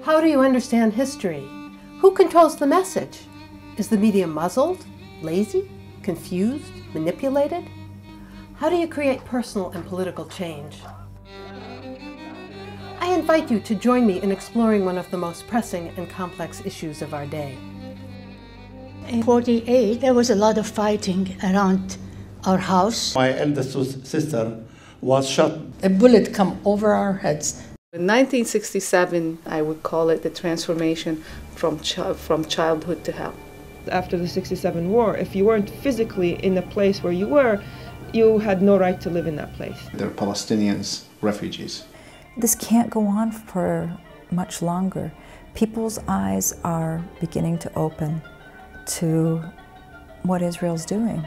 How do you understand history? Who controls the message? Is the media muzzled, lazy, confused, manipulated? How do you create personal and political change? I invite you to join me in exploring one of the most pressing and complex issues of our day. In 1948, there was a lot of fighting around our house. My eldest sister was shot. A bullet come over our heads. In 1967, I would call it the transformation from childhood to hell. After the '67 war, if you weren't physically in the place where you were, you had no right to live in that place. They're Palestinians, refugees. This can't go on for much longer. People's eyes are beginning to open to what Israel's doing.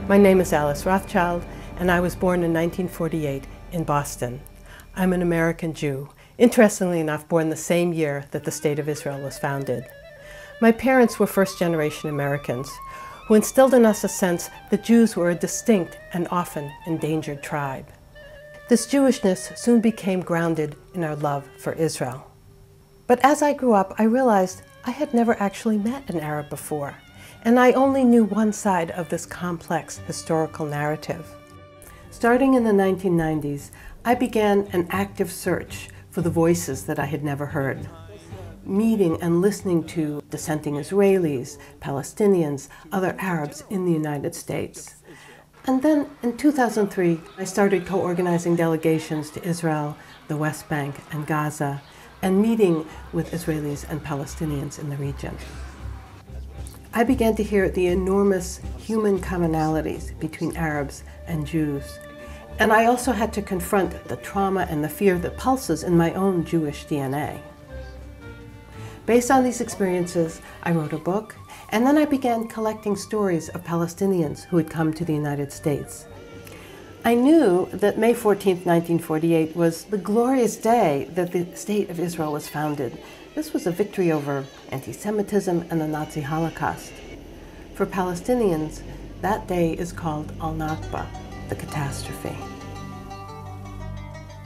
My name is Alice Rothchild, and I was born in 1948 in Boston. I'm an American Jew, interestingly enough born the same year that the State of Israel was founded. My parents were first-generation Americans who instilled in us a sense that Jews were a distinct and often endangered tribe. This Jewishness soon became grounded in our love for Israel. But as I grew up, I realized I had never actually met an Arab before, and I only knew one side of this complex historical narrative. Starting in the 1990s, I began an active search for the voices that I had never heard, meeting and listening to dissenting Israelis, Palestinians, other Arabs in the United States. And then in 2003, I started co-organizing delegations to Israel, the West Bank, and Gaza, and meeting with Israelis and Palestinians in the region. I began to hear the enormous human commonalities between Arabs and Jews. And I also had to confront the trauma and the fear that pulses in my own Jewish DNA. Based on these experiences, I wrote a book, and then I began collecting stories of Palestinians who had come to the United States. I knew that May 14, 1948 was the glorious day that the State of Israel was founded. This was a victory over anti-Semitism and the Nazi Holocaust. For Palestinians, that day is called Al-Nakba, the catastrophe.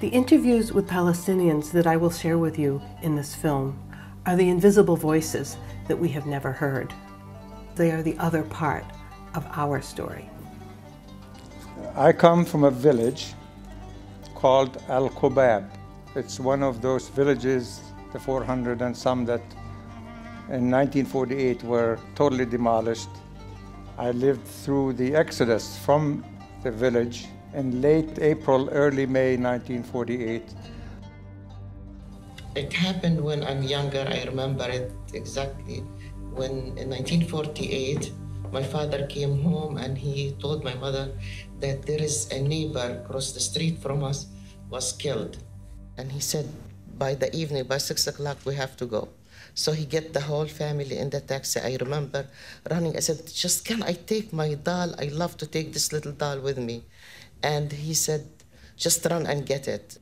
The interviews with Palestinians that I will share with you in this film are the invisible voices that we have never heard. They are the other part of our story. I come from a village called Al-Qubab. It's one of those villages, the 400 and some that in 1948 were totally demolished. I lived through the exodus from the village in late April, early May 1948. It happened when I'm younger. I remember it exactly. When in 1948, my father came home and he told my mother that there is a neighbor across the street from us was killed. And he said, by the evening, by 6 o'clock, we have to go. So he get the whole family in the taxi. I remember running. I said, just can I take my doll? I love to take this little doll with me. And he said, just run and get it.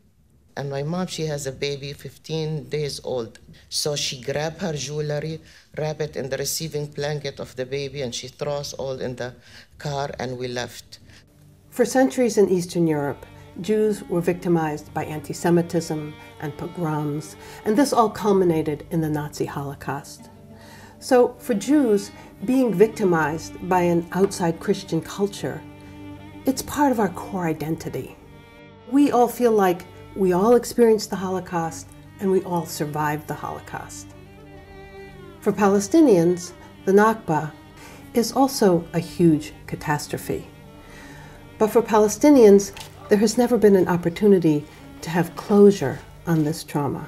And my mom, she has a baby, 15 days old. So she grabbed her jewelry, wrap it in the receiving blanket of the baby, and she throws all in the car, and we left. For centuries in Eastern Europe, Jews were victimized by anti-Semitism and pogroms, and this all culminated in the Nazi Holocaust. So for Jews, being victimized by an outside Christian culture, it's part of our core identity. We all feel like we all experienced the Holocaust and we all survived the Holocaust. For Palestinians, the Nakba is also a huge catastrophe. But for Palestinians, there has never been an opportunity to have closure on this trauma.